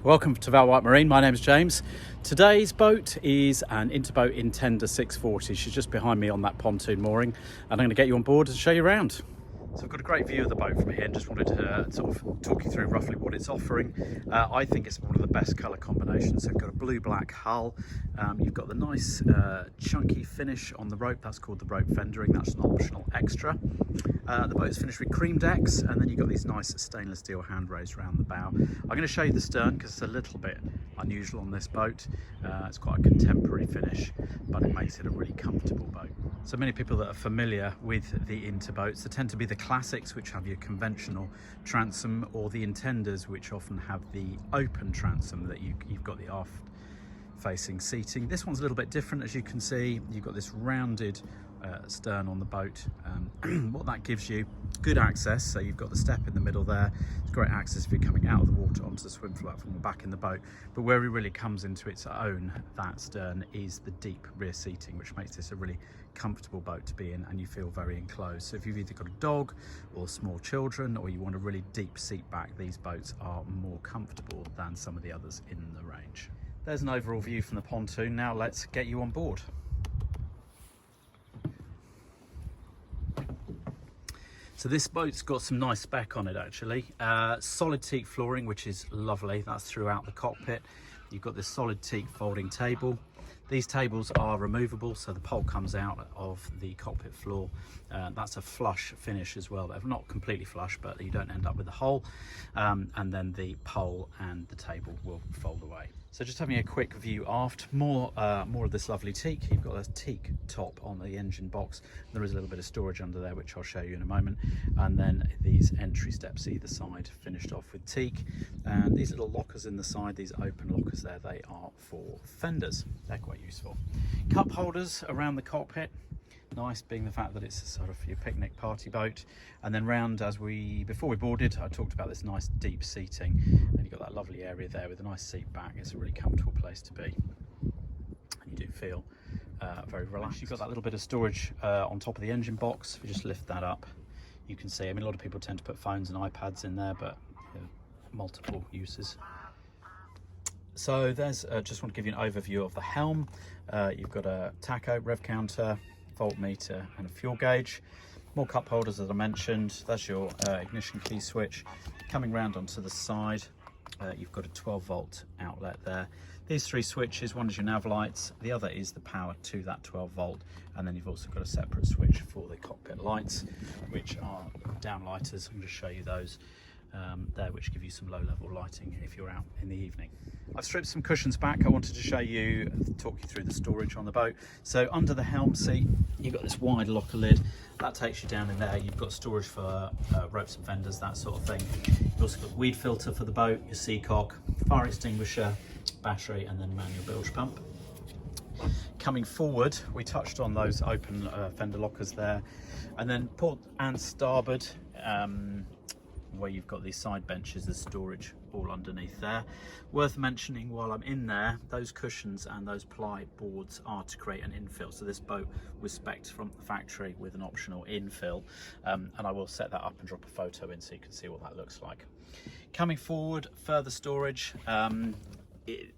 Welcome to valwyattmarine. My name is James. Today's boat is an Interboat Intender 640. She's just behind me on that pontoon mooring, and I'm going to get you on board and show you around. So I've got a great view of the boat from here and just wanted to sort of talk you through roughly what it's offering. I think it's one of the best colour combinations. So you've got a blue-black hull, you've got the nice chunky finish on the rope, that's called the rope fendering, that's an optional extra. The boat's finished with cream decks, and then you've got these nice stainless steel handrails around the bow. I'm going to show you the stern because it's a little bit unusual on this boat. It's quite a contemporary finish, but it makes it a really comfortable boat. So many people that are familiar with the Interboats, they tend to be the classics, which have your conventional transom, or the Intenders, which often have the open transom that you've got the aft facing seating. This one's a little bit different. As you can see, you've got this rounded stern on the boat. What that gives you, good access, so you've got the step in the middle there. It's great access if you're coming out of the water onto the swim platform or back in the boat, but where it really comes into its own, that stern, is the deep rear seating, which makes this a really comfortable boat to be in, and you feel very enclosed. So if you've either got a dog or small children, or you want a really deep seat back, these boats are more comfortable than some of the others in the range. There's an overall view from the pontoon. Now let's get you on board. So this boat's got some nice spec on it actually. Solid teak flooring, which is lovely. That's throughout the cockpit. You've got this solid teak folding table. These tables are removable, so the pole comes out of the cockpit floor. That's a flush finish as well. They're not completely flush, but you don't end up with a hole. And then the pole and the table will fold away. So just having a quick view aft, more of this lovely teak. You've got a teak top on the engine box. There is a little bit of storage under there, which I'll show you in a moment. And then these entry steps either side, finished off with teak. And these little lockers in the side, these open lockers there, they are for fenders. They're quite useful. Cup holders around the cockpit. Nice, being the fact that it's a sort of your picnic party boat. And then round, before we boarded, I talked about this nice deep seating, and you've got that lovely area there with a nice seat back. It's a really comfortable place to be, and you do feel very relaxed. You've got that little bit of storage on top of the engine box. If you just lift that up, you can see, I mean, a lot of people tend to put phones and iPads in there, but multiple uses. So there's, just want to give you an overview of the helm. You've got a tacho, rev counter, voltmeter and a fuel gauge. More cup holders, as I mentioned. That's your ignition key switch. Coming round onto the side, you've got a 12-volt outlet there. These three switches, one is your nav lights, the other is the power to that 12-volt, and then you've also got a separate switch for the cockpit lights, which are downlighters. I'm going to show you those there, which give you some low-level lighting if you're out in the evening. I've stripped some cushions back. I wanted to talk you through the storage on the boat. So under the helm seat, you've got this wide locker lid that takes you down in there. You've got storage for ropes and fenders, that sort of thing. You've also got weed filter for the boat, your seacock, fire extinguisher, battery, and then manual bilge pump. Coming forward, we touched on those open fender lockers there, and then port and starboard, where you've got these side benches, there's storage all underneath there. Worth mentioning while I'm in there, those cushions and those ply boards are to create an infill. So this boat was spec'd from the factory with an optional infill, and I will set that up and drop a photo in so you can see what that looks like. Coming forward, further storage.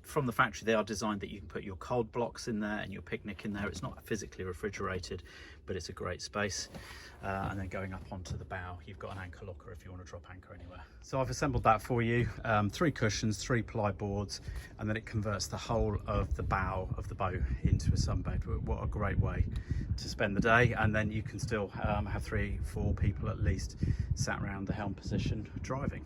From the factory, they are designed that you can put your cold blocks in there and your picnic in there. It's not physically refrigerated, but it's a great space. And then going up onto the bow, you've got an anchor locker if you want to drop anchor anywhere. So I've assembled that for you. 3 cushions, 3 ply boards, and then it converts the whole of the bow of the boat into a sunbed. What a great way to spend the day. And then you can still have 3-4 people at least sat around the helm position driving.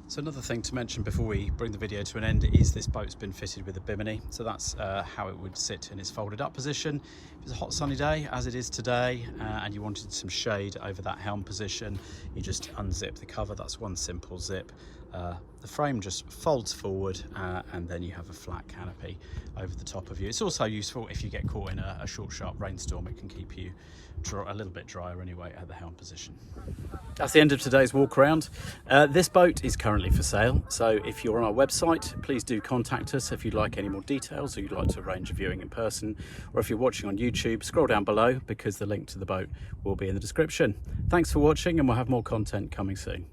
So another thing to mention before we bring the video to an end is this boat's been fitted with a Bimini. So that's how it would sit in its folded up position. If it's a hot sunny day, as it is today, and you wanted some shade over that helm position, you just unzip the cover. That's one simple zip. The frame just folds forward, and then you have a flat canopy over the top of you. It's also useful if you get caught in a short, sharp rainstorm. It can keep you a little bit drier anyway at the helm position. That's the end of today's walk around. This boat is currently for sale, so if you're on our website, please do contact us if you'd like any more details, or you'd like to arrange a viewing in person, or if you're watching on YouTube, scroll down below because the link to the boat will be in the description. Thanks for watching, and we'll have more content coming soon.